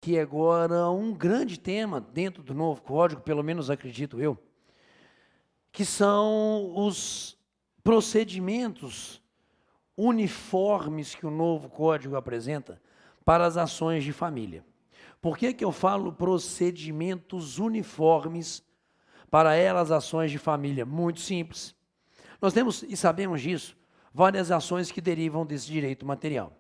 que agora um grande tema dentro do novo código, pelo menos acredito eu, que são os procedimentos uniformes que o novo código apresenta para as ações de família. Por que eu falo procedimentos uniformes para elas ações de família? Muito simples. Nós temos, e sabemos disso, várias ações que derivam desse direito material.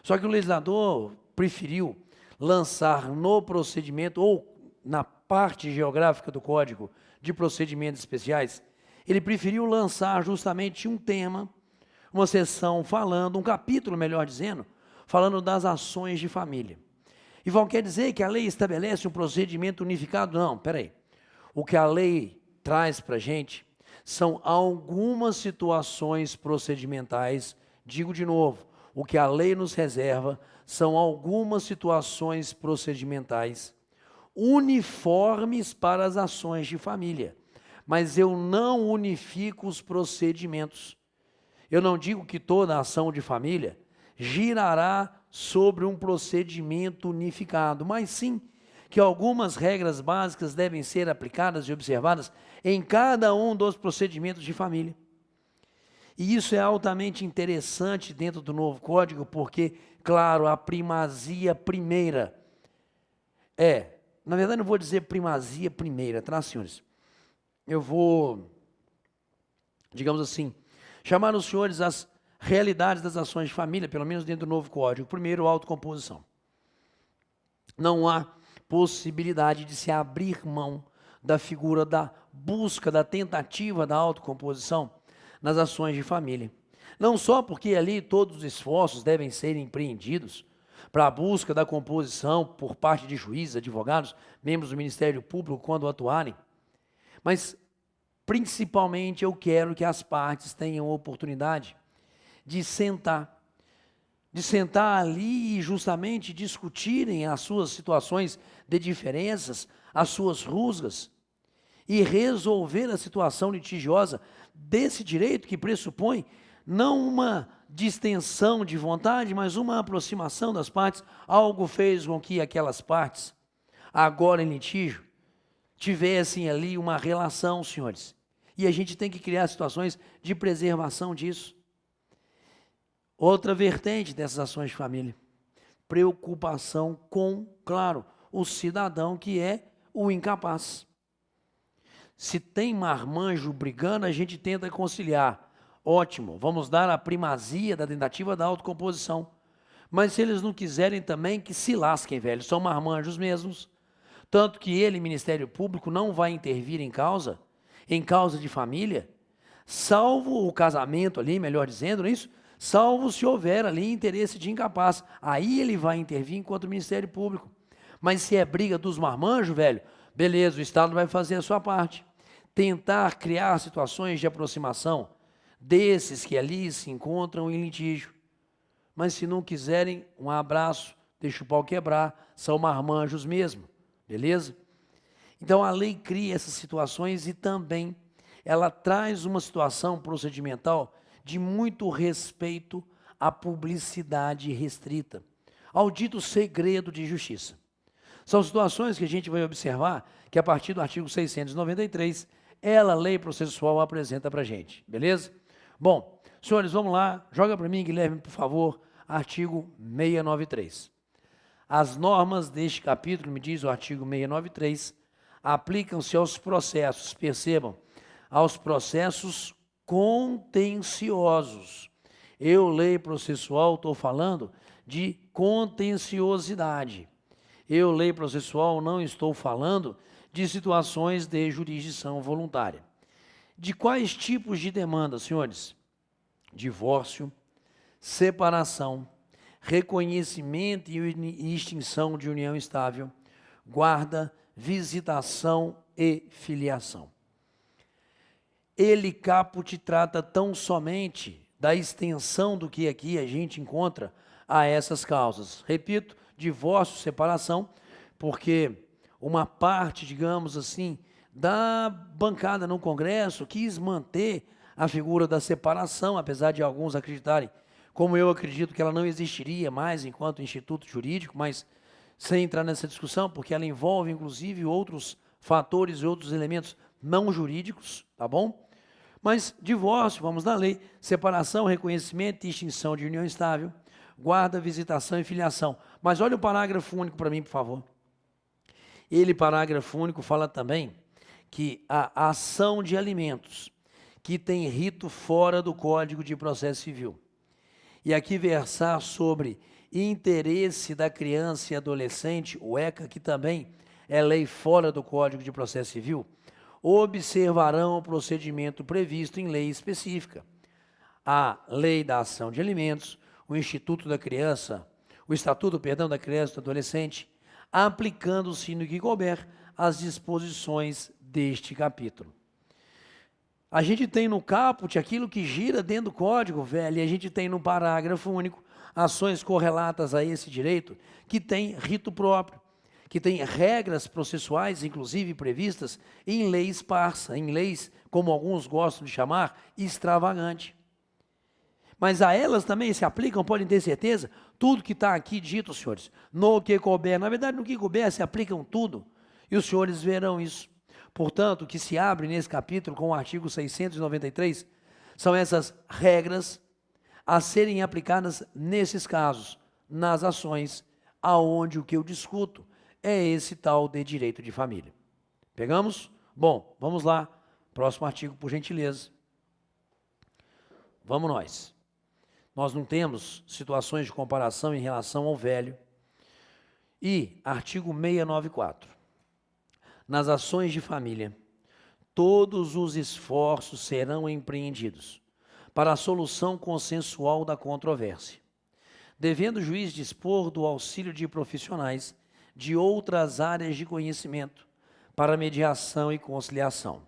Só que o legislador preferiu lançar no procedimento, ou na parte geográfica do Código de Procedimentos Especiais, ele preferiu lançar justamente um tema, uma seção falando, um capítulo, melhor dizendo, falando das ações de família. E vão quer dizer que a lei estabelece um procedimento unificado? Não, peraí. O que a lei traz para a gente são algumas situações procedimentais, digo de novo, o que a lei nos reserva são algumas situações procedimentais uniformes para as ações de família, mas eu não unifico os procedimentos. Eu não digo que toda ação de família girará sobre um procedimento unificado, mas sim que algumas regras básicas devem ser aplicadas e observadas em cada um dos procedimentos de família. E isso é altamente interessante dentro do novo código, porque, claro, a primazia primeira na verdade não vou dizer primazia primeira, tá, senhores? Eu vou, digamos assim, chamar os senhores às realidades das ações de família, pelo menos dentro do novo código. Primeiro, autocomposição. Não há possibilidade de se abrir mão da figura da busca, da tentativa da autocomposição nas ações de família. Não só porque ali todos os esforços devem ser empreendidos para a busca da composição por parte de juízes, advogados, membros do Ministério Público quando atuarem, mas principalmente eu quero que as partes tenham oportunidade de sentar ali e justamente discutirem as suas situações de diferenças, as suas rusgas, e resolver a situação litigiosa desse direito que pressupõe não uma distensão de vontade, mas uma aproximação das partes. Algo fez com que aquelas partes, agora em litígio, tivessem ali uma relação, senhores. E a gente tem que criar situações de preservação disso. Outra vertente dessas ações de família, preocupação com, claro, o cidadão que é o incapaz. Se tem marmanjo brigando, a gente tenta conciliar. Ótimo, vamos dar a primazia da tentativa da autocomposição. Mas se eles não quiserem também, que se lasquem, velho, são marmanjos mesmos. Tanto que ele, Ministério Público, não vai intervir em causa de família, salvo o casamento ali, melhor dizendo, não é isso? Salvo se houver ali interesse de incapaz. Aí ele vai intervir enquanto Ministério Público. Mas se é briga dos marmanjos, velho, beleza, o Estado vai fazer a sua parte. Tentar criar situações de aproximação desses que ali se encontram em litígio. Mas se não quiserem, um abraço, deixa o pau quebrar, são marmanjos mesmo, beleza? Então a lei cria essas situações e também ela traz uma situação procedimental de muito respeito à publicidade restrita, ao dito segredo de justiça. São situações que a gente vai observar que a partir do artigo 693, a lei processual apresenta para a gente, beleza? Bom, senhores, vamos lá, joga para mim, Guilherme, por favor, artigo 693. As normas deste capítulo, me diz o artigo 693, aplicam-se aos processos, percebam, aos processos contenciosos. Eu, lei processual, estou falando de contenciosidade. Eu, lei processual, não estou falando de situações de jurisdição voluntária. De quais tipos de demanda, senhores? Divórcio, separação, reconhecimento e extinção de união estável, guarda, visitação e filiação. Ele, caput, trata tão somente da extensão do que aqui a gente encontra a essas causas. Repito, divórcio, separação, porque uma parte, digamos assim, da bancada no Congresso quis manter a figura da separação, apesar de alguns acreditarem, como eu acredito, que ela não existiria mais enquanto instituto jurídico, mas sem entrar nessa discussão, porque ela envolve, inclusive, outros fatores e outros elementos não jurídicos, tá bom? Mas divórcio, vamos na lei, separação, reconhecimento e extinção de união estável, guarda, visitação e filiação. Mas olha o parágrafo único para mim, por favor. Ele, parágrafo único, fala também que a ação de alimentos que tem rito fora do Código de Processo Civil, e aqui versar sobre interesse da criança e adolescente, o ECA, que também é lei fora do Código de Processo Civil, observarão o procedimento previsto em lei específica. A Lei da Ação de Alimentos, o Instituto da Criança, o Estatuto, perdão, da Criança e do Adolescente, aplicando-se no que couber as disposições deste capítulo. A gente tem no caput aquilo que gira dentro do Código, velho, e a gente tem no parágrafo único ações correlatas a esse direito, que tem rito próprio, que tem regras processuais, inclusive previstas em lei esparsa, em leis, como alguns gostam de chamar, extravagante. Mas a elas também se aplicam, podem ter certeza, tudo que está aqui dito, senhores, no que couber. Na verdade, no que couber se aplicam tudo, e os senhores verão isso. Portanto, o que se abre nesse capítulo com o artigo 693 são essas regras a serem aplicadas nesses casos, nas ações, aonde o que eu discuto é esse tal de direito de família. Pegamos? Bom, vamos lá. Próximo artigo, por gentileza. Vamos nós. Nós não temos situações de comparação em relação ao velho. E, artigo 694. Nas ações de família, todos os esforços serão empreendidos para a solução consensual da controvérsia, devendo o juiz dispor do auxílio de profissionais de outras áreas de conhecimento para mediação e conciliação.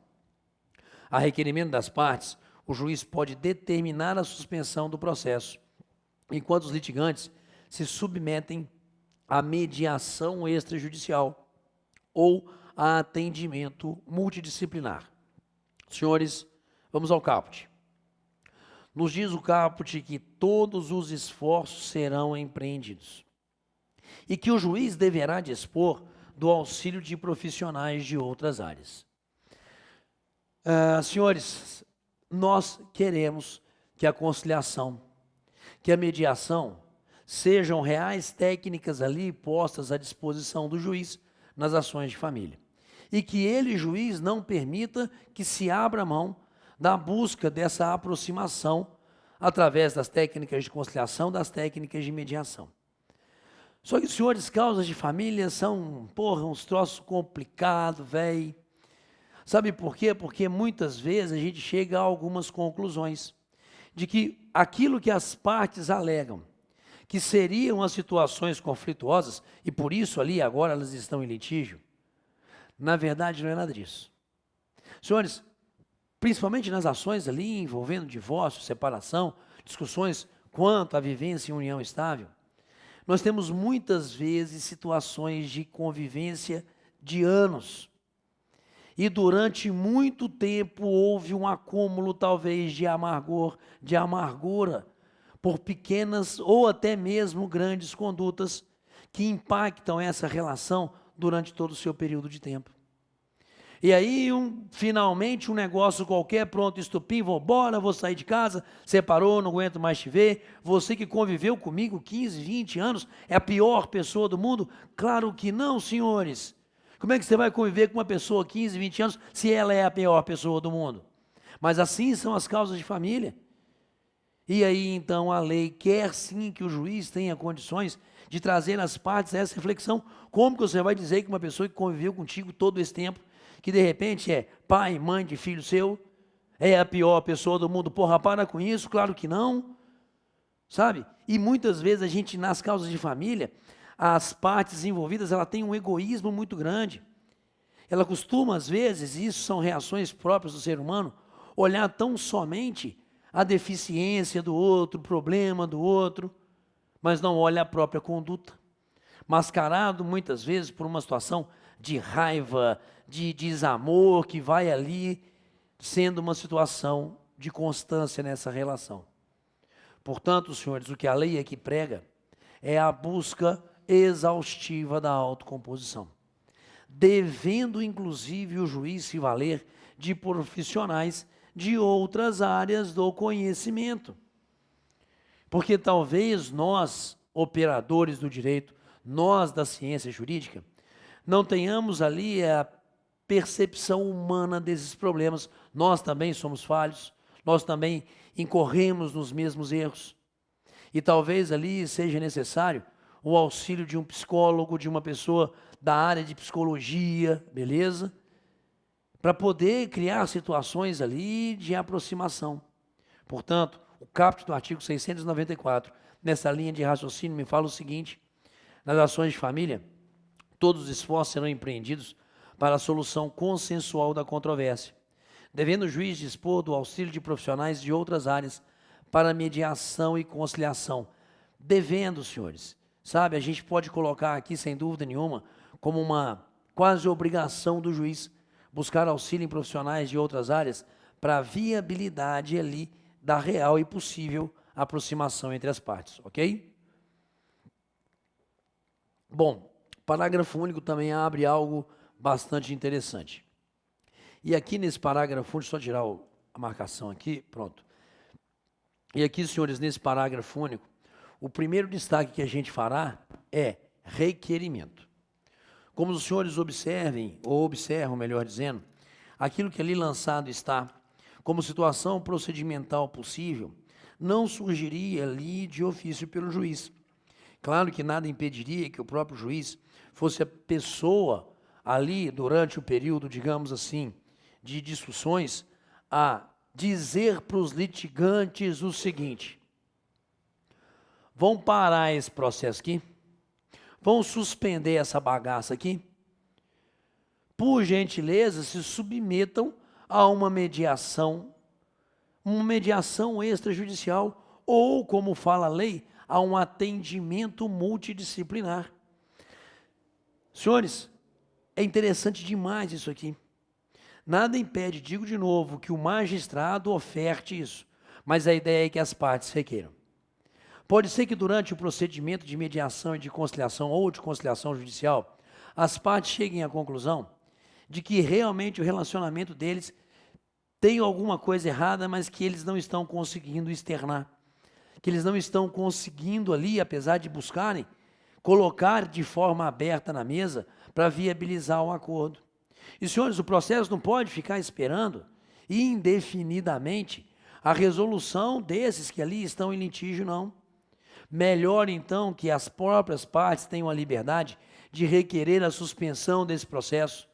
A requerimento das partes, o juiz pode determinar a suspensão do processo, enquanto os litigantes se submetem à mediação extrajudicial ou a atendimento multidisciplinar. Senhores, vamos ao caput. Nos diz o caput que todos os esforços serão empreendidos e que o juiz deverá dispor do auxílio de profissionais de outras áreas. Senhores, nós queremos que a conciliação, que a mediação sejam reais técnicas ali postas à disposição do juiz nas ações de família. E que ele, juiz, não permita que se abra mão da busca dessa aproximação através das técnicas de conciliação, das técnicas de mediação. Só que, senhores, causas de família são, uns troços complicados, velho. Sabe por quê? Porque muitas vezes a gente chega a algumas conclusões de que aquilo que as partes alegam, que seriam as situações conflituosas, e por isso ali agora elas estão em litígio, na verdade não é nada disso. Senhores, principalmente nas ações ali envolvendo divórcio, separação, discussões quanto à vivência em união estável, nós temos muitas vezes situações de convivência de anos. E durante muito tempo houve um acúmulo talvez de amargor, de amargura, por pequenas ou até mesmo grandes condutas que impactam essa relação durante todo o seu período de tempo. E aí, finalmente, um negócio qualquer, pronto, estupim, vou sair de casa, separou, não aguento mais te ver, você que conviveu comigo 15, 20 anos, é a pior pessoa do mundo? Claro que não, senhores. Como é que você vai conviver com uma pessoa 15, 20 anos, se ela é a pior pessoa do mundo? Mas assim são as causas de família. E aí, então, a lei quer sim que o juiz tenha condições de trazer as partes a essa reflexão. Como que você vai dizer que uma pessoa que conviveu contigo todo esse tempo, que de repente é pai, mãe de filho seu, é a pior pessoa do mundo? Porra, para com isso, claro que não. Sabe? E muitas vezes a gente, nas causas de família, as partes envolvidas, ela tem um egoísmo muito grande. Ela costuma, às vezes, e isso são reações próprias do ser humano, olhar tão somente a deficiência do outro, o problema do outro, mas não olha a própria conduta. Mascarado, muitas vezes, por uma situação de raiva, de desamor, que vai ali, sendo uma situação de constância nessa relação. Portanto, senhores, o que a lei aqui prega é a busca exaustiva da autocomposição, devendo inclusive o juiz se valer de profissionais de outras áreas do conhecimento. Porque talvez nós, operadores do direito, nós da ciência jurídica, não tenhamos ali a percepção humana desses problemas. Nós também somos falhos, nós também incorremos nos mesmos erros. E talvez ali seja necessário o auxílio de um psicólogo, de uma pessoa da área de psicologia, beleza? Para poder criar situações ali de aproximação. Portanto, o caput do artigo 694, nessa linha de raciocínio, me fala o seguinte: nas ações de família, todos os esforços serão empreendidos para a solução consensual da controvérsia, devendo o juiz dispor do auxílio de profissionais de outras áreas para mediação e conciliação. Devendo, senhores, sabe, a gente pode colocar aqui, sem dúvida nenhuma, como uma quase obrigação do juiz buscar auxílio em profissionais de outras áreas para a viabilidade ali da real e possível aproximação entre as partes, ok? Bom, parágrafo único também abre algo bastante interessante. E aqui nesse parágrafo único, só tirar a marcação aqui, pronto. E aqui, senhores, nesse parágrafo único, o primeiro destaque que a gente fará é requerimento. Como os senhores observem, ou observam, melhor dizendo, aquilo que ali lançado está como situação procedimental possível, não surgiria ali de ofício pelo juiz. Claro que nada impediria que o próprio juiz fosse a pessoa ali, durante o período, digamos assim, de discussões, a dizer para os litigantes o seguinte: vão parar esse processo aqui, vão suspender essa bagaça aqui, por gentileza, se submetam a uma mediação extrajudicial, ou, como fala a lei, a um atendimento multidisciplinar. Senhores, é interessante demais isso aqui. Nada impede, digo de novo, que o magistrado oferte isso, mas a ideia é que as partes requeram. Pode ser que durante o procedimento de mediação e de conciliação ou de conciliação judicial, as partes cheguem à conclusão de que realmente o relacionamento deles tem alguma coisa errada, mas que eles não estão conseguindo externar, que eles não estão conseguindo ali, apesar de buscarem, colocar de forma aberta na mesa para viabilizar um acordo. E, senhores, o processo não pode ficar esperando indefinidamente a resolução desses que ali estão em litígio, não. Melhor, então, que as próprias partes tenham a liberdade de requerer a suspensão desse processo,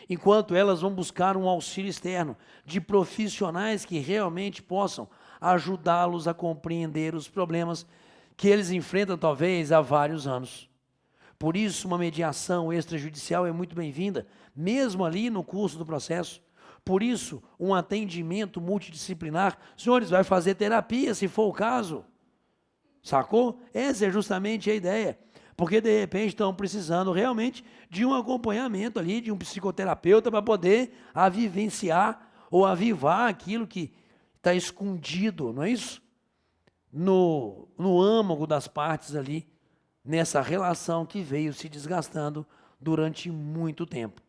enquanto elas vão buscar um auxílio externo de profissionais que realmente possam ajudá-los a compreender os problemas que eles enfrentam talvez há vários anos. Por isso, uma mediação extrajudicial é muito bem-vinda, mesmo ali no curso do processo. Por isso, um atendimento multidisciplinar, senhores, vai fazer terapia, se for o caso. Sacou? Essa é justamente a ideia. Porque, de repente, estão precisando realmente de um acompanhamento ali, de um psicoterapeuta para poder vivenciar ou avivar aquilo que está escondido, não é isso? No âmago das partes ali, nessa relação que veio se desgastando durante muito tempo.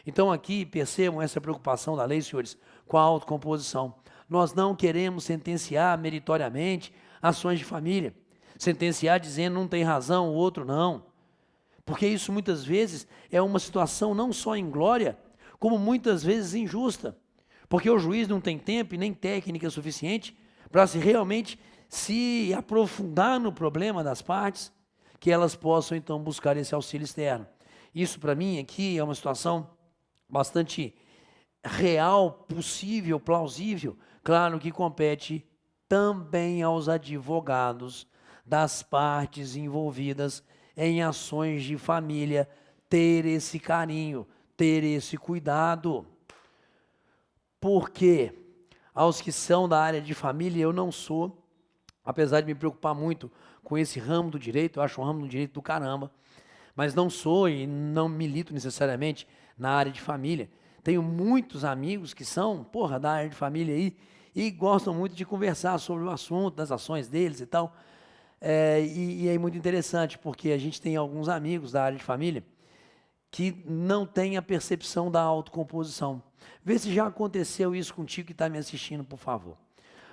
Então aqui percebam essa preocupação da lei, senhores, com a autocomposição. Nós não queremos sentenciar meritoriamente ações de família, sentenciar dizendo um tem razão, o outro não, porque isso muitas vezes é uma situação não só inglória, como muitas vezes injusta, porque o juiz não tem tempo e nem técnica suficiente para realmente se aprofundar no problema das partes, que elas possam então buscar esse auxílio externo. Isso para mim aqui é uma situação bastante real, possível, plausível, claro que compete também aos advogados das partes envolvidas em ações de família ter esse carinho, ter esse cuidado. Porque aos que são da área de família, eu não sou, apesar de me preocupar muito com esse ramo do direito, eu acho um ramo do direito do caramba, mas não sou e não milito necessariamente na área de família. Tenho muitos amigos que são, da área de família aí, e gostam muito de conversar sobre o assunto, das ações deles e tal. E é muito interessante, porque a gente tem alguns amigos da área de família que não têm a percepção da autocomposição. Vê se já aconteceu isso contigo que está me assistindo, por favor.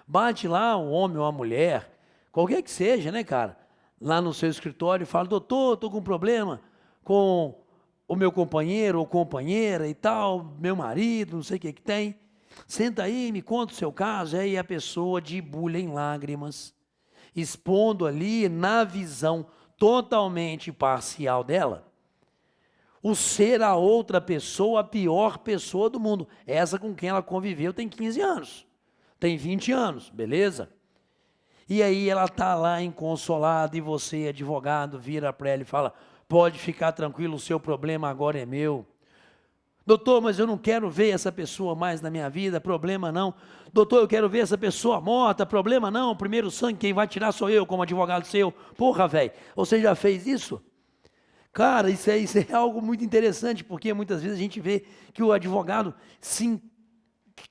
Bate lá o homem ou a mulher, qualquer que seja, né, cara? Lá no seu escritório e fala, doutor, estou com um problema com o meu companheiro ou companheira e tal, meu marido, não sei o que que tem. Senta aí, me conta o seu caso. Aí a pessoa debulha em lágrimas, expondo ali na visão totalmente parcial dela, o ser a outra pessoa, a pior pessoa do mundo. Essa com quem ela conviveu tem 15 anos, tem 20 anos, beleza? E aí ela está lá inconsolada e você, advogado, vira para ela e fala, pode ficar tranquilo, o seu problema agora é meu. Doutor, mas eu não quero ver essa pessoa mais na minha vida, problema não. Doutor, eu quero ver essa pessoa morta, problema não, o primeiro sangue quem vai tirar sou eu como advogado seu. Porra, velho, você já fez isso? Cara, isso é algo muito interessante, porque muitas vezes a gente vê que o advogado se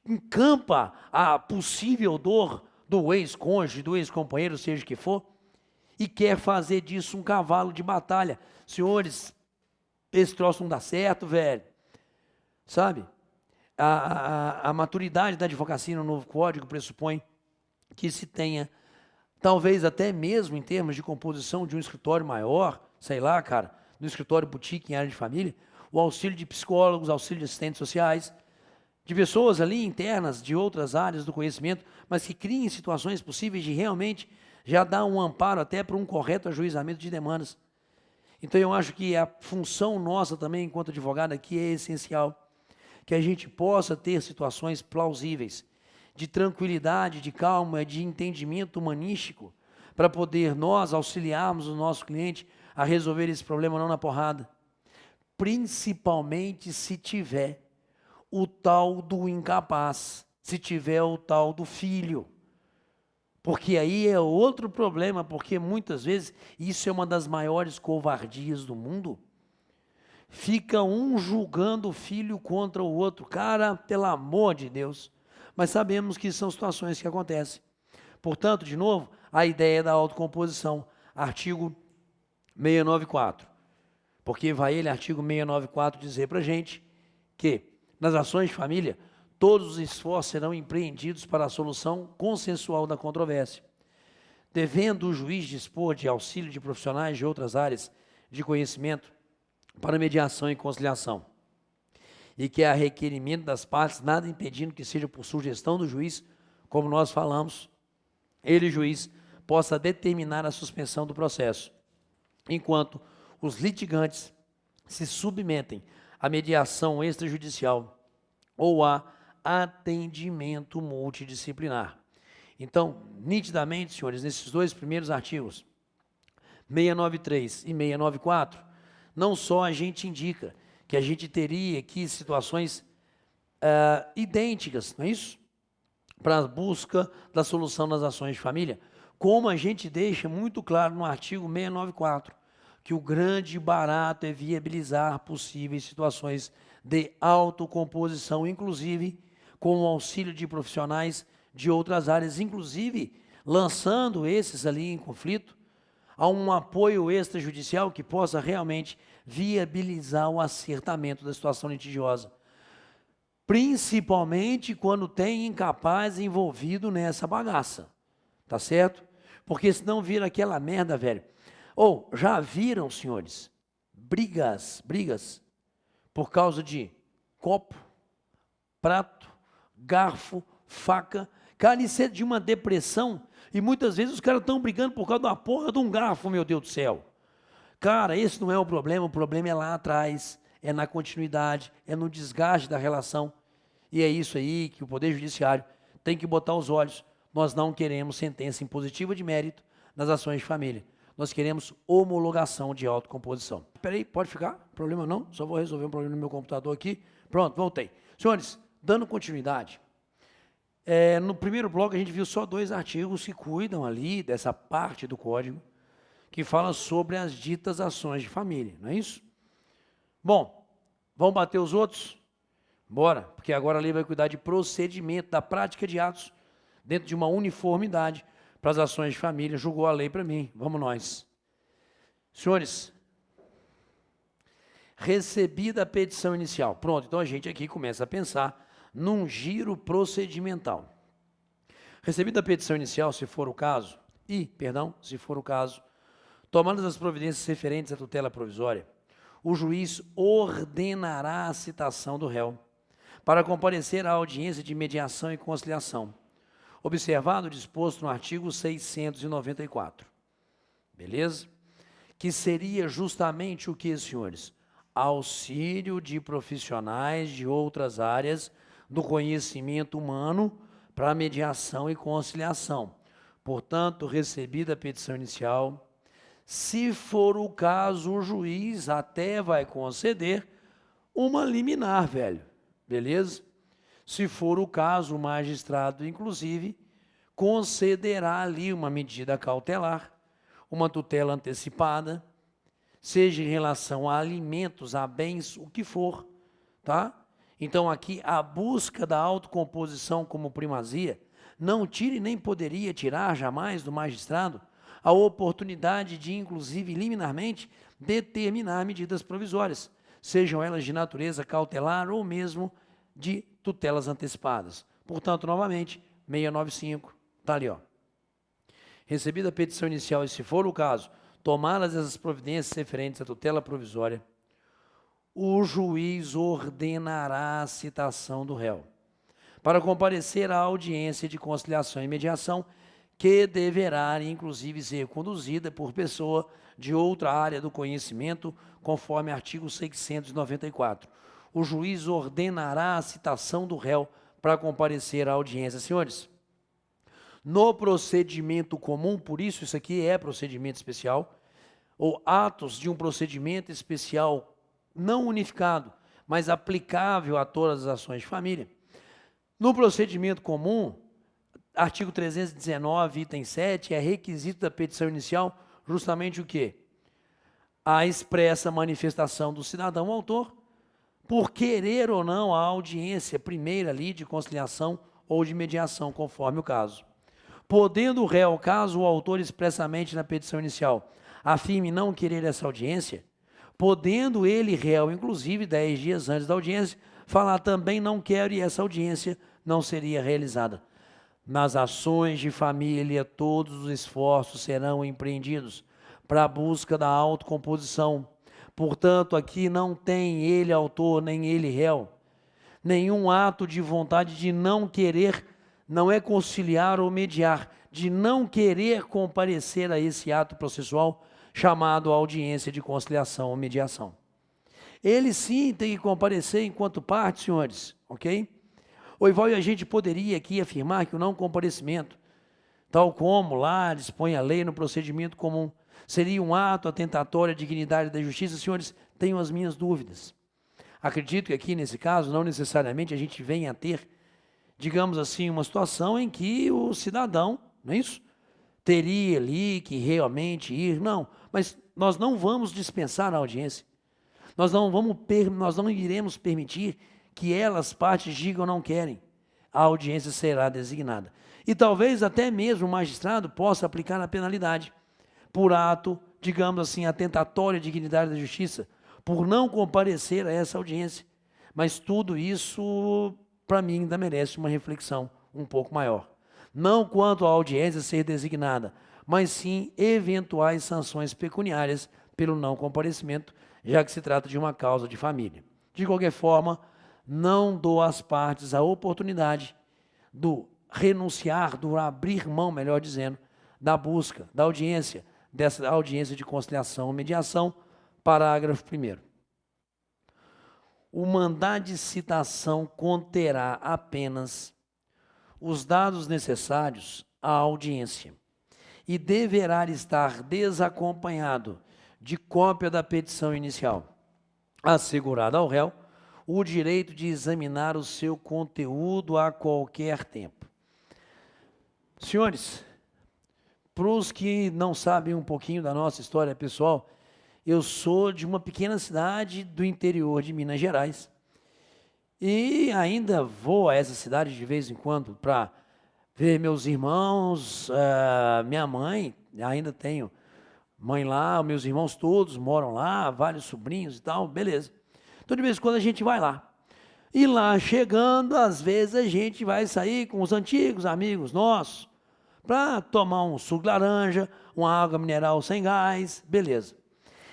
encampa a possível dor do ex-cônjuge, do ex-companheiro, seja o que for, e quer fazer disso um cavalo de batalha. Senhores, esse troço não dá certo, velho. Sabe? A maturidade da advocacia no novo código pressupõe que se tenha, talvez até mesmo em termos de composição de um escritório maior, sei lá, cara, no escritório boutique em área de família, o auxílio de psicólogos, auxílio de assistentes sociais, de pessoas ali internas de outras áreas do conhecimento, mas que criem situações possíveis de realmente já dar um amparo até para um correto ajuizamento de demandas. Então eu acho que a função nossa também, enquanto advogado aqui, é essencial, que a gente possa ter situações plausíveis, de tranquilidade, de calma, de entendimento humanístico, para poder nós auxiliarmos o nosso cliente a resolver esse problema não na porrada, principalmente se tiver o tal do incapaz, se tiver o tal do filho, porque aí é outro problema, porque muitas vezes isso é uma das maiores covardias do mundo. Fica um julgando o filho contra o outro, cara, pelo amor de Deus, mas sabemos que são situações que acontecem. Portanto, de novo, a ideia da autocomposição, artigo 694, porque vai ele, artigo 694, dizer para a gente que nas ações de família, todos os esforços serão empreendidos para a solução consensual da controvérsia, devendo o juiz dispor de auxílio de profissionais de outras áreas de conhecimento para mediação e conciliação, e que há requerimento das partes, nada impedindo que seja por sugestão do juiz, como nós falamos, ele, juiz, possa determinar a suspensão do processo, enquanto os litigantes se submetem à mediação extrajudicial ou a atendimento multidisciplinar. Então, nitidamente, senhores, nesses dois primeiros artigos, 693 e 694, não só a gente indica que a gente teria aqui situações idênticas, não é isso? Para a busca da solução das ações de família, como a gente deixa muito claro no artigo 694, que o grande barato é viabilizar possíveis situações de autocomposição, inclusive com o auxílio de profissionais de outras áreas, inclusive lançando esses ali em conflito, a um apoio extrajudicial que possa realmente viabilizar o acertamento da situação litigiosa. Principalmente quando tem incapaz envolvido nessa bagaça, tá certo? Porque senão vira aquela merda, velho. Ou, já viram, senhores, brigas por causa de copo, prato, garfo, faca. Cara, isso é de uma depressão. E muitas vezes os caras estão brigando por causa da porra de um garfo, meu Deus do céu. Cara, esse não é o problema é lá atrás, é na continuidade, é no desgaste da relação. E é isso aí que o Poder Judiciário tem que botar os olhos. Nós não queremos sentença impositiva de mérito nas ações de família. Nós queremos homologação de autocomposição. Espera aí, pode ficar? Problema não? Só vou resolver um problema no meu computador aqui. Pronto, voltei. Senhores, dando continuidade, no primeiro bloco a gente viu só 2 artigos que cuidam ali dessa parte do código que fala sobre as ditas ações de família, não é isso? Bom, vamos bater os outros? Bora, porque agora a lei vai cuidar de procedimento, da prática de atos dentro de uma uniformidade para as ações de família, julgou a lei para mim. Vamos nós. Senhores, recebida a petição inicial. Pronto, então a gente aqui começa a pensar num giro procedimental. Recebida a petição inicial, se for o caso, tomadas as providências referentes à tutela provisória, o juiz ordenará a citação do réu para comparecer à audiência de mediação e conciliação, observado o disposto no artigo 694. Beleza? Que seria justamente o que, senhores? Auxílio de profissionais de outras áreas do conhecimento humano para mediação e conciliação. Portanto, recebida a petição inicial, se for o caso, o juiz até vai conceder uma liminar, velho. Beleza? Se for o caso, o magistrado, inclusive, concederá ali uma medida cautelar, uma tutela antecipada, seja em relação a alimentos, a bens, o que for, tá? Então, aqui, a busca da autocomposição como primazia não tire nem poderia tirar jamais do magistrado a oportunidade de, inclusive, liminarmente, determinar medidas provisórias, sejam elas de natureza cautelar ou mesmo de tutelas antecipadas. Portanto, novamente, 695, está ali, ó. Recebida a petição inicial e, se for o caso, tomadas essas providências referentes à tutela provisória, o juiz ordenará a citação do réu para comparecer à audiência de conciliação e mediação, que deverá, inclusive, ser conduzida por pessoa de outra área do conhecimento, conforme artigo 694. O juiz ordenará a citação do réu para comparecer à audiência. Senhores, no procedimento comum, por isso aqui é procedimento especial, ou atos de um procedimento especial não unificado, mas aplicável a todas as ações de família. No procedimento comum, artigo 319, item 7, é requisito da petição inicial justamente o quê? A expressa manifestação do cidadão autor, por querer ou não a audiência primeira ali de conciliação ou de mediação, conforme o caso. Podendo o réu, caso o autor expressamente na petição inicial afirme não querer essa audiência, podendo ele, réu, inclusive 10 dias antes da audiência, falar também não quero e essa audiência não seria realizada. Nas ações de família, todos os esforços serão empreendidos para a busca da autocomposição. Portanto, aqui não tem ele autor, nem ele réu. Nenhum ato de vontade de não querer, não é conciliar ou mediar, de não querer comparecer a esse ato processual chamado audiência de conciliação ou mediação. Ele sim tem que comparecer enquanto parte, senhores, ok? Igual a gente poderia aqui afirmar que o não comparecimento, tal como lá dispõe a lei no procedimento comum, seria um ato atentatório à dignidade da justiça. Senhores, tenho as minhas dúvidas. Acredito que aqui, nesse caso, não necessariamente a gente venha a ter, digamos assim, uma situação em que o cidadão, não é isso? Teria ali que realmente ir, não. Mas nós não vamos dispensar a audiência. Nós não iremos permitir que elas, partes, digam não querem. A audiência será designada. E talvez até mesmo o magistrado possa aplicar a penalidade por ato, digamos assim, atentatório à dignidade da justiça, por não comparecer a essa audiência. Mas tudo isso, para mim, ainda merece uma reflexão um pouco maior. Não quanto à audiência ser designada, mas sim eventuais sanções pecuniárias pelo não comparecimento, já que se trata de uma causa de família. De qualquer forma, não dou às partes a oportunidade do renunciar, do abrir mão, melhor dizendo, da busca, da audiência, dessa audiência de conciliação ou mediação. Parágrafo 1º. O mandado de citação conterá apenas os dados necessários à audiência e deverá estar desacompanhado de cópia da petição inicial, assegurada ao réu o direito de examinar o seu conteúdo a qualquer tempo. Senhores, para os que não sabem um pouquinho da nossa história pessoal, eu sou de uma pequena cidade do interior de Minas Gerais e ainda vou a essa cidade de vez em quando para ver meus irmãos, minha mãe, ainda tenho mãe lá, meus irmãos todos moram lá, vários sobrinhos e tal, beleza. Então, de vez em quando a gente vai lá. E lá chegando, às vezes a gente vai sair com os antigos amigos nossos para tomar um suco de laranja, uma água mineral sem gás, beleza.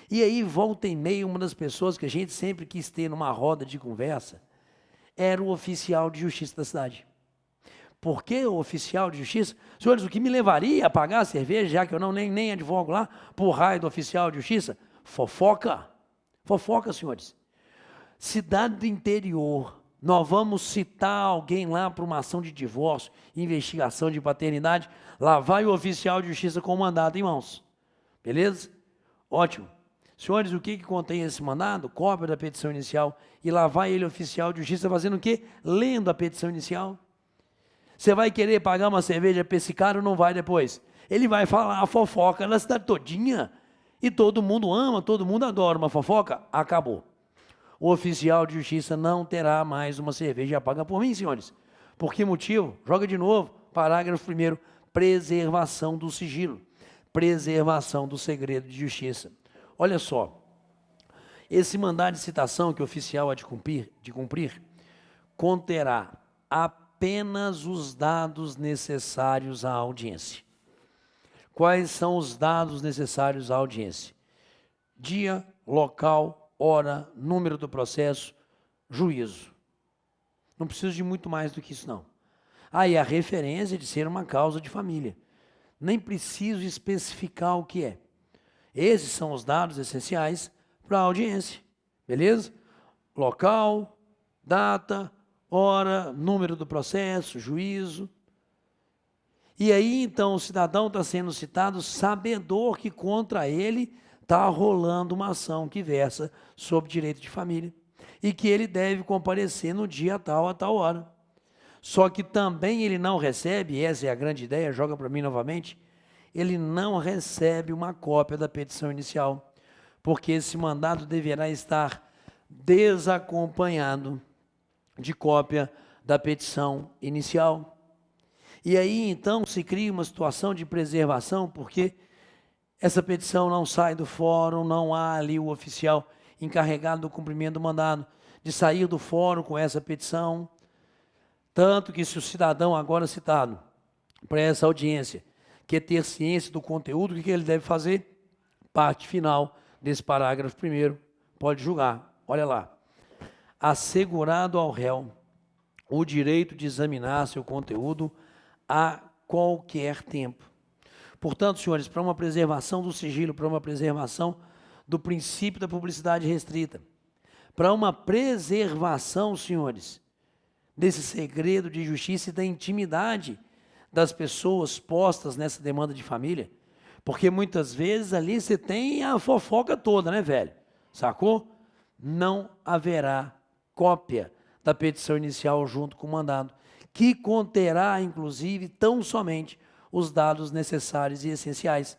E aí, volta e meia, uma das pessoas que a gente sempre quis ter numa roda de conversa era o oficial de justiça da cidade. Por que o oficial de justiça? Senhores, o que me levaria a pagar a cerveja, já que eu nem advogo lá, por raio do oficial de justiça? Fofoca. Fofoca, senhores. Cidade do interior, nós vamos citar alguém lá para uma ação de divórcio, investigação de paternidade, lá vai o oficial de justiça com o mandado em mãos. Beleza? Ótimo. Senhores, o que contém esse mandado? Cópia da petição inicial. E lá vai ele, oficial de justiça, fazendo o quê? Lendo a petição inicial. Você vai querer pagar uma cerveja para esse cara ou não vai depois? Ele vai falar a fofoca na cidade todinha. E todo mundo ama, todo mundo adora uma fofoca. Acabou. O oficial de justiça não terá mais uma cerveja paga por mim, senhores. Por que motivo? Joga de novo. Parágrafo 1º. Preservação do sigilo. Preservação do segredo de justiça. Olha só. Esse mandado de citação que o oficial há de cumprir conterá apenas os dados necessários à audiência. Quais são os dados necessários à audiência? Dia, local, hora, número do processo, juízo. Não preciso de muito mais do que isso, não. E a referência de ser uma causa de família. Nem preciso especificar o que é. Esses são os dados essenciais para a audiência. Beleza? Local, data, hora, número do processo, juízo. E aí, então, o cidadão está sendo citado sabedor que contra ele está rolando uma ação que versa sobre direito de família e que ele deve comparecer no dia tal, a tal hora. Só que também ele não recebe, essa é a grande ideia, joga para mim novamente, ele não recebe uma cópia da petição inicial, porque esse mandado deverá estar desacompanhado de cópia da petição inicial. E aí, então, se cria uma situação de preservação, porque essa petição não sai do fórum, não há ali o oficial encarregado do cumprimento do mandado, de sair do fórum com essa petição. Tanto que se o cidadão agora citado para essa audiência quer ter ciência do conteúdo, o que ele deve fazer? Parte final desse parágrafo 1º, pode julgar. Olha lá. Assegurado ao réu o direito de examinar seu conteúdo a qualquer tempo. Portanto, senhores, para uma preservação do sigilo, para uma preservação do princípio da publicidade restrita, para uma preservação, senhores, desse segredo de justiça e da intimidade das pessoas postas nessa demanda de família, porque muitas vezes ali você tem a fofoca toda, né, velho? Sacou? Não haverá cópia da petição inicial junto com o mandado, que conterá, inclusive, tão somente os dados necessários e essenciais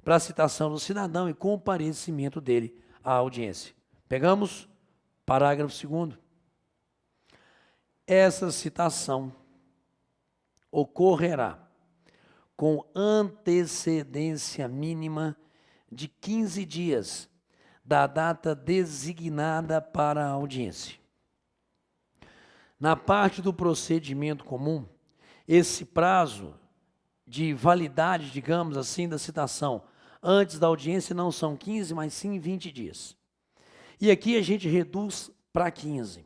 para a citação do cidadão e comparecimento dele à audiência. Pegamos? Parágrafo 2º. Essa citação ocorrerá com antecedência mínima de 15 dias da data designada para a audiência. Na parte do procedimento comum, esse prazo de validade, digamos assim, da citação antes da audiência não são 15, mas sim 20 dias. E aqui a gente reduz para 15.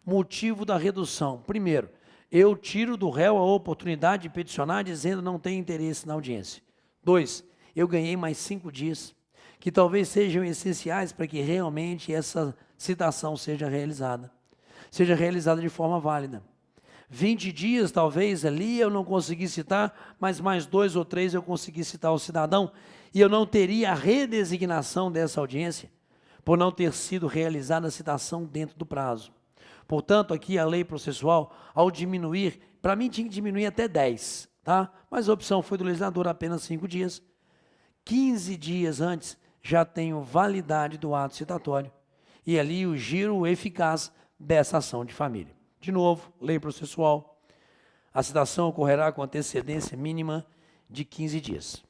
Motivo da redução. Primeiro, eu tiro do réu a oportunidade de peticionar dizendo não tem interesse na audiência. 2, eu ganhei mais 5 dias, que talvez sejam essenciais para que realmente essa citação seja realizada de forma válida. 20 dias, talvez, ali eu não consegui citar, mas mais 2 ou 3 eu consegui citar o cidadão, e eu não teria a redesignação dessa audiência, por não ter sido realizada a citação dentro do prazo. Portanto, aqui a lei processual, ao diminuir, para mim tinha que diminuir até 10, tá? Mas a opção foi do legislador apenas 5 dias. 15 dias antes, já tenho validade do ato citatório, e ali o giro eficaz dessa ação de família. De novo, lei processual. A citação ocorrerá com antecedência mínima de 15 dias.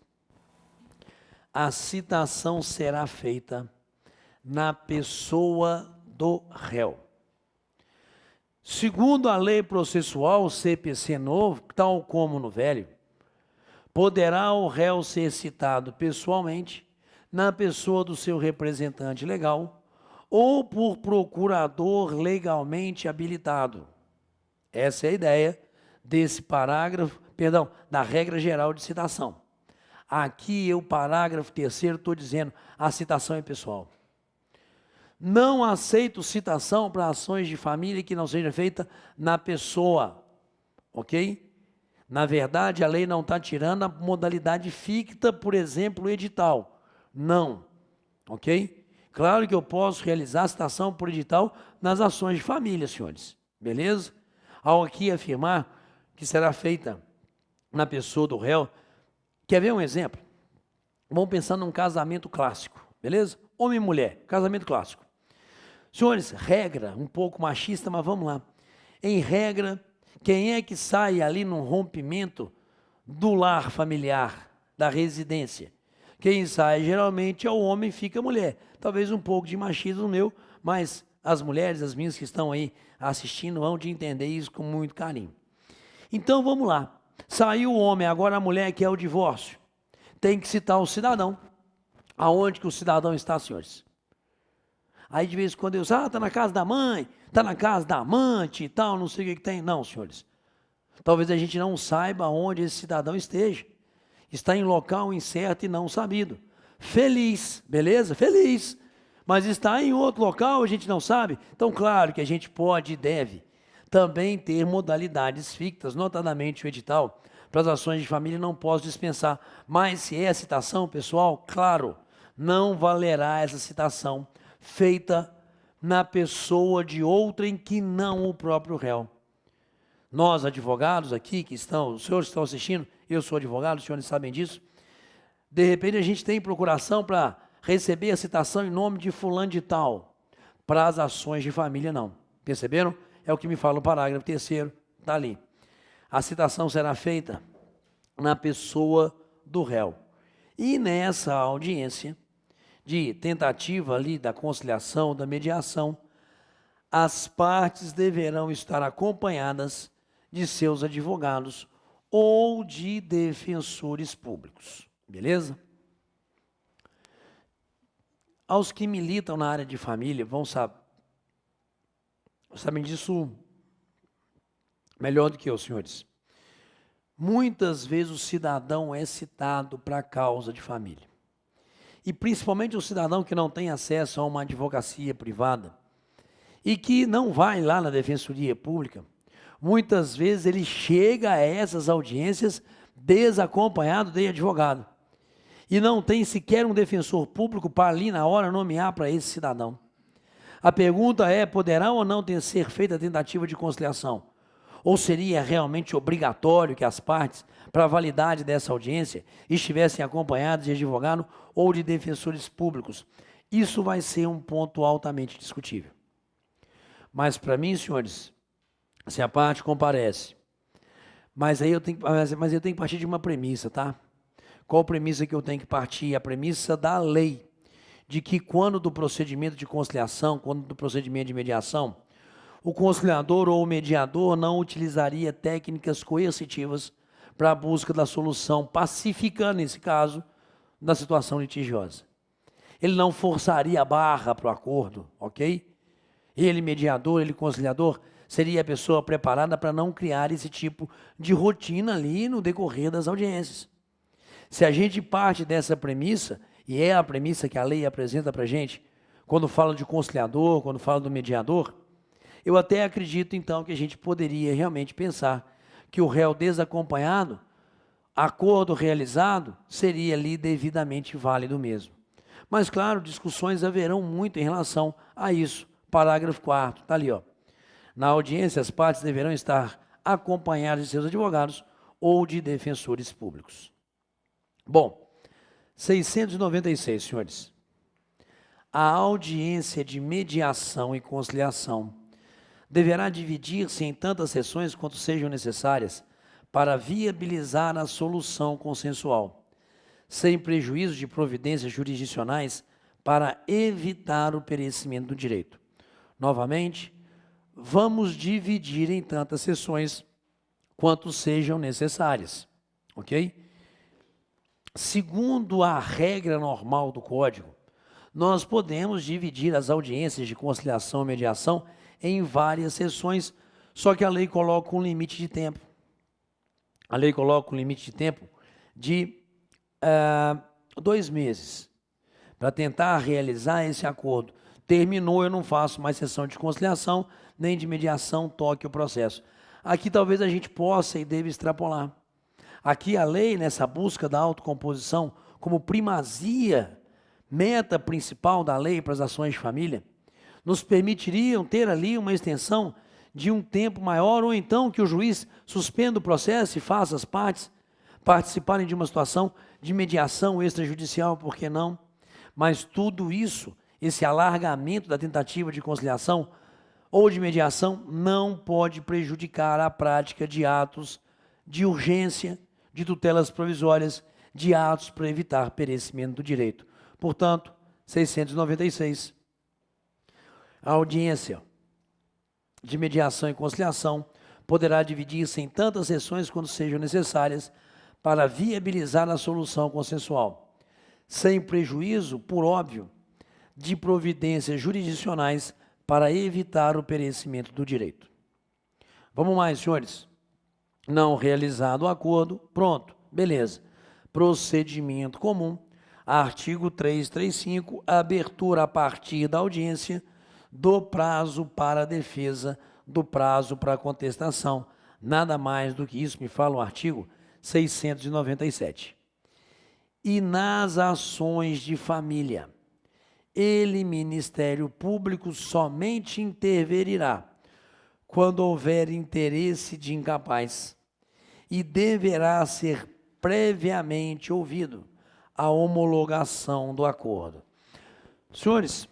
A citação será feita na pessoa do réu. Segundo a lei processual, CPC novo, tal como no velho, poderá o réu ser citado pessoalmente na pessoa do seu representante legal ou por procurador legalmente habilitado. Essa é a ideia desse parágrafo, da regra geral de citação. Aqui, o parágrafo 3º, estou dizendo, a citação é pessoal. Não aceito citação para ações de família que não seja feita na pessoa, ok? Na verdade, a lei não está tirando a modalidade ficta, por exemplo, o edital. Não, ok? Claro que eu posso realizar a citação por edital nas ações de família, senhores, beleza? Ao aqui afirmar que será feita na pessoa do réu, quer ver um exemplo? Vamos pensar num casamento clássico, beleza? Homem e mulher, casamento clássico. Senhores, regra, um pouco machista, mas vamos lá. Em regra, quem é que sai ali num rompimento do lar familiar, da residência? Quem sai geralmente é o homem, fica a mulher. Talvez um pouco de machismo meu, mas as mulheres, as minhas que estão aí assistindo, vão de entender isso com muito carinho. Então vamos lá. Saiu o homem, agora a mulher quer o divórcio. Tem que citar o cidadão. Aonde que o cidadão está, senhores? Aí de vez em quando eu digo, está na casa da mãe, está na casa da amante e tal, não sei o que tem. Não, senhores. Talvez a gente não saiba onde esse cidadão esteja. Está em local incerto e não sabido. Feliz, beleza? Feliz. Mas está em outro local, a gente não sabe. Então, claro que a gente pode e deve também ter modalidades fictas, notadamente o edital. Para as ações de família não posso dispensar. Mas se é citação, pessoal, claro, não valerá essa citação feita na pessoa de outrem que não o próprio réu. Nós, advogados aqui, que estão, os senhores que estão assistindo, eu sou advogado, os senhores sabem disso, de repente a gente tem procuração para receber a citação em nome de fulano de tal. Para as ações de família, não. Perceberam? É o que me fala o parágrafo 3º, está ali. A citação será feita na pessoa do réu. E nessa audiência de tentativa ali da conciliação, da mediação, as partes deverão estar acompanhadas de seus advogados ou de defensores públicos. Beleza? Aos que militam na área de família, sabem disso melhor do que eu, senhores. Muitas vezes o cidadão é citado para a causa de família. E principalmente o cidadão que não tem acesso a uma advocacia privada e que não vai lá na defensoria pública, muitas vezes ele chega a essas audiências desacompanhado de advogado. E não tem sequer um defensor público para ali na hora nomear para esse cidadão. A pergunta é, poderá ou não ser feita a tentativa de conciliação? Ou seria realmente obrigatório que as partes, para a validade dessa audiência, estivessem acompanhadas de advogado ou de defensores públicos? Isso vai ser um ponto altamente discutível. Mas para mim, senhores, se a parte comparece, mas eu tenho que partir de uma premissa, tá? Qual premissa que eu tenho que partir? A premissa da lei, de que quando do procedimento de conciliação, quando do procedimento de mediação, o conciliador ou o mediador não utilizaria técnicas coercitivas para a busca da solução pacífica, nesse caso, da situação litigiosa. Ele não forçaria a barra para o acordo, ok? Ele, mediador, ele, conciliador, seria a pessoa preparada para não criar esse tipo de rotina ali no decorrer das audiências. Se a gente parte dessa premissa, e é a premissa que a lei apresenta para a gente, quando fala de conciliador, quando fala do mediador, eu até acredito, então, que a gente poderia realmente pensar que o réu desacompanhado, acordo realizado, seria ali devidamente válido mesmo. Mas, claro, discussões haverão muito em relação a isso. Parágrafo 4º, está ali, ó. Na audiência, as partes deverão estar acompanhadas de seus advogados ou de defensores públicos. Bom, 696, senhores. A audiência de mediação e conciliação deverá dividir-se em tantas sessões quanto sejam necessárias para viabilizar a solução consensual, sem prejuízo de providências jurisdicionais para evitar o perecimento do direito. Novamente, vamos dividir em tantas sessões quanto sejam necessárias, ok? Segundo a regra normal do Código, nós podemos dividir as audiências de conciliação e mediação em várias sessões, só que a lei coloca um limite de tempo. A lei coloca um limite de tempo de 2 meses para tentar realizar esse acordo. Terminou, eu não faço mais sessão de conciliação, nem de mediação, toque o processo. Aqui talvez a gente possa e deva extrapolar. Aqui a lei, nessa busca da autocomposição, como primazia, meta principal da lei para as ações de família, nos permitiriam ter ali uma extensão de um tempo maior, ou então que o juiz suspenda o processo e faça as partes participarem de uma situação de mediação extrajudicial, por que não? Mas tudo isso, esse alargamento da tentativa de conciliação ou de mediação, não pode prejudicar a prática de atos de urgência, de tutelas provisórias, de atos para evitar perecimento do direito. Portanto, 696. A audiência de mediação e conciliação poderá dividir-se em tantas sessões quanto sejam necessárias para viabilizar a solução consensual, sem prejuízo, por óbvio, de providências jurisdicionais para evitar o perecimento do direito. Vamos mais, senhores. Não realizado o acordo, pronto, beleza. Procedimento comum, artigo 335, abertura a partir da audiência do prazo para a defesa, do prazo para a contestação. Nada mais do que isso, me fala o artigo 697. E nas ações de família, ele, Ministério Público, somente intervirá quando houver interesse de incapaz e deverá ser previamente ouvido a homologação do acordo. Senhores,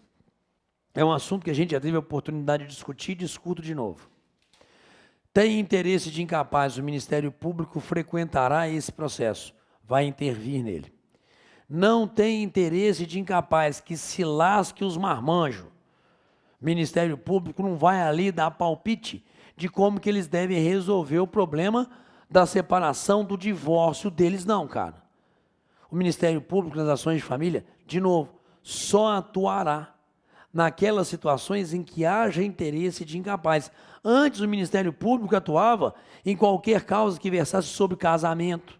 é um assunto que a gente já teve a oportunidade de discutir e discuto de novo. Tem interesse de incapaz, o Ministério Público frequentará esse processo, vai intervir nele. Não tem interesse de incapaz, que se lasque os marmanjos. O Ministério Público não vai ali dar palpite de como que eles devem resolver o problema da separação, do divórcio deles, não, cara. O Ministério Público nas ações de família, de novo, só atuará naquelas situações em que haja interesse de incapaz. Antes, o Ministério Público atuava em qualquer causa que versasse sobre casamento.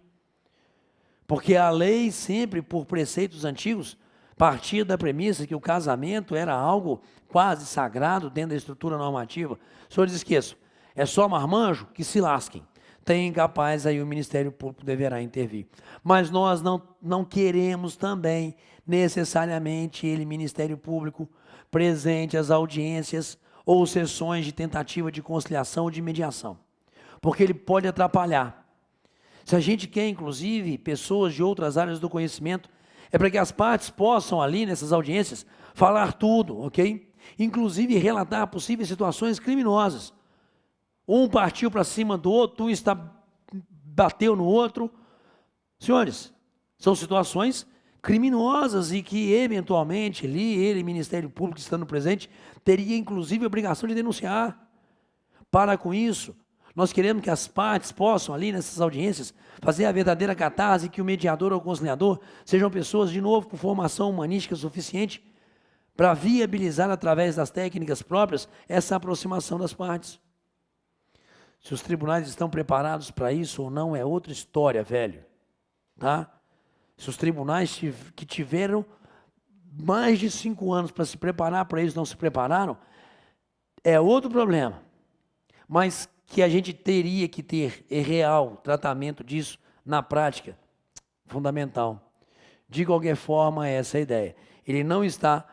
Porque a lei sempre, por preceitos antigos, partia da premissa que o casamento era algo quase sagrado dentro da estrutura normativa. Senhores, esqueçam, é só marmanjo que se lasquem. Tem incapaz, aí o Ministério Público deverá intervir. Mas nós não queremos também, necessariamente, ele, Ministério Público, presente às audiências ou sessões de tentativa de conciliação ou de mediação. Porque ele pode atrapalhar. Se a gente quer, inclusive, pessoas de outras áreas do conhecimento, é para que as partes possam ali, nessas audiências, falar tudo, ok? Inclusive relatar possíveis situações criminosas. Um partiu para cima do outro, bateu no outro. Senhores, são situações criminosas e que, eventualmente, ali, ele, Ministério Público, estando presente, teria, inclusive, a obrigação de denunciar. Para com isso. Nós queremos que as partes possam, ali nessas audiências, fazer a verdadeira catarse, que o mediador ou o conciliador sejam pessoas, de novo, com formação humanística suficiente para viabilizar, através das técnicas próprias, essa aproximação das partes. Se os tribunais estão preparados para isso ou não é outra história, velho. Tá? Se os tribunais que tiveram mais de 5 anos para se preparar para isso não se prepararam, é outro problema. Mas que a gente teria que ter real tratamento disso na prática, fundamental. De qualquer forma, essa é a ideia. Ele não está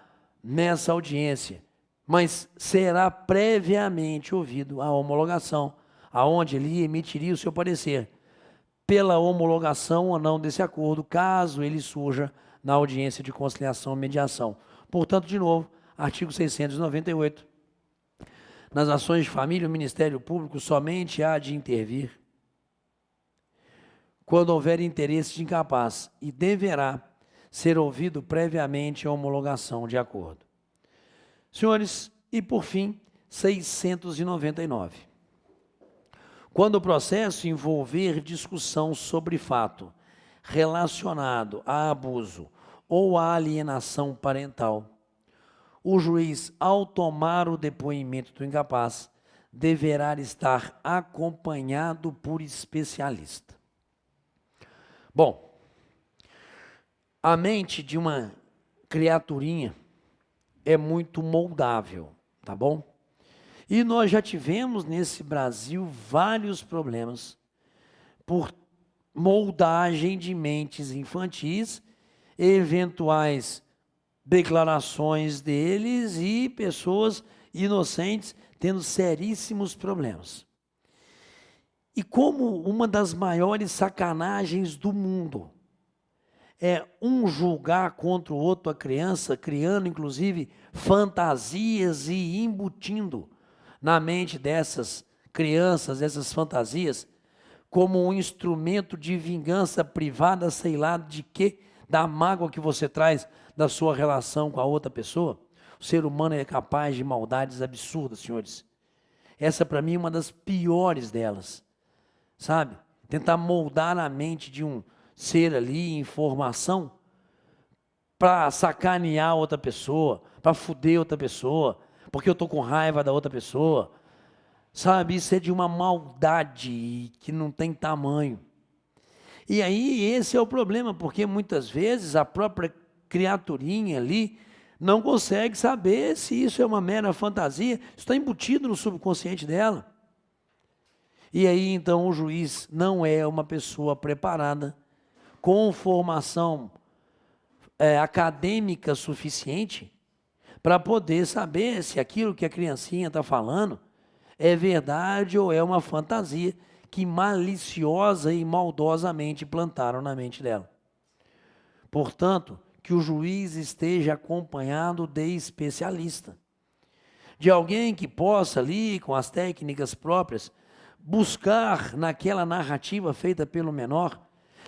nessa audiência, mas será previamente ouvido a homologação, aonde ele emitiria o seu parecer, pela homologação ou não desse acordo, caso ele surja na audiência de conciliação ou mediação. Portanto, de novo, artigo 698, nas ações de família, o Ministério Público somente há de intervir quando houver interesse de incapaz, e deverá ser ouvido previamente a homologação de acordo. Senhores, e por fim, 699. Quando o processo envolver discussão sobre fato relacionado a abuso ou a alienação parental, o juiz, ao tomar o depoimento do incapaz, deverá estar acompanhado por especialista. Bom, a mente de uma criaturinha é muito moldável, tá bom? E nós já tivemos nesse Brasil vários problemas por moldagem de mentes infantis, eventuais declarações deles e pessoas inocentes tendo seríssimos problemas. E como uma das maiores sacanagens do mundo é um julgar contra o outro a criança, criando inclusive fantasias e embutindo na mente dessas crianças, essas fantasias, como um instrumento de vingança privada, sei lá de quê, da mágoa que você traz da sua relação com a outra pessoa. O ser humano é capaz de maldades absurdas, senhores. Essa, para mim, é uma das piores delas, sabe? Tentar moldar a mente de um ser ali em formação para sacanear outra pessoa, para foder outra pessoa, porque eu estou com raiva da outra pessoa. Sabe, isso é de uma maldade que não tem tamanho. E aí esse é o problema, porque muitas vezes a própria criaturinha ali não consegue saber se isso é uma mera fantasia, isso está embutido no subconsciente dela. E aí então o juiz não é uma pessoa preparada, com formação acadêmica suficiente, para poder saber se aquilo que a criancinha está falando é verdade ou é uma fantasia que maliciosa e maldosamente plantaram na mente dela. Portanto, que o juiz esteja acompanhado de especialista, de alguém que possa ali, com as técnicas próprias, buscar naquela narrativa feita pelo menor,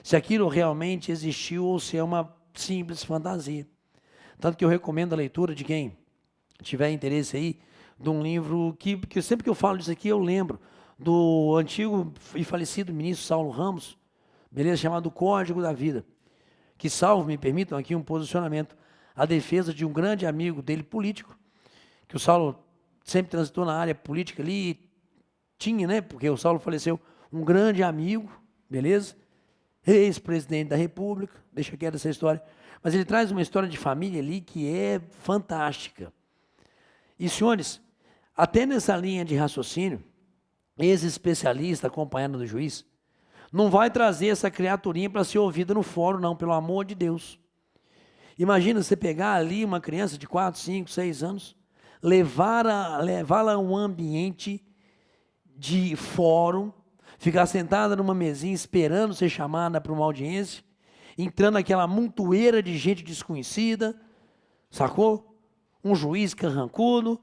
se aquilo realmente existiu ou se é uma simples fantasia. Tanto que eu recomendo a leitura de quem tiver interesse aí, de um livro que sempre que eu falo disso aqui eu lembro, do antigo e falecido ministro Saulo Ramos, beleza, chamado Código da Vida, que salvo, me permitam aqui um posicionamento, a defesa de um grande amigo dele político, que o Saulo sempre transitou na área política ali, tinha, né, porque o Saulo faleceu, um grande amigo, beleza, ex-presidente da República, deixa quieto essa história, mas ele traz uma história de família ali que é fantástica. E, senhores, até nessa linha de raciocínio, esse especialista acompanhado do juiz não vai trazer essa criaturinha para ser ouvida no fórum, não, pelo amor de Deus. Imagina você pegar ali uma criança de 4, 5, 6 anos, levá-la a um ambiente de fórum, ficar sentada numa mesinha esperando ser chamada para uma audiência, entrando aquela montoeira de gente desconhecida, sacou? Um juiz carrancudo,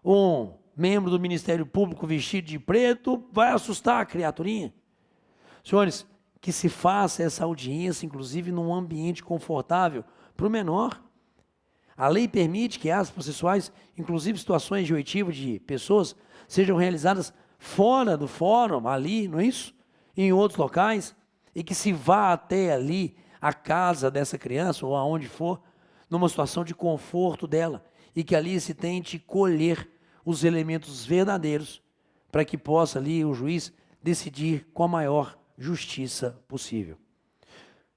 um membro do Ministério Público vestido de preto, vai assustar a criaturinha. Senhores, que se faça essa audiência, inclusive num ambiente confortável para o menor. A lei permite que as processuais, inclusive situações de oitiva de pessoas, sejam realizadas fora do fórum, ali, não é isso? Em outros locais, e que se vá até ali, a casa dessa criança, ou aonde for, numa situação de conforto dela, e que ali se tente colher os elementos verdadeiros, para que possa ali o juiz decidir com a maior justiça possível.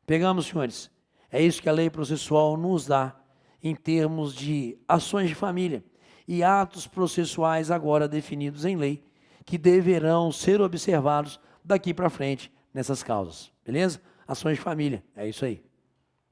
Pegamos, senhores, é isso que a lei processual nos dá em termos de ações de família e atos processuais agora definidos em lei, que deverão ser observados daqui para frente nessas causas, beleza? Ações de família, é isso aí.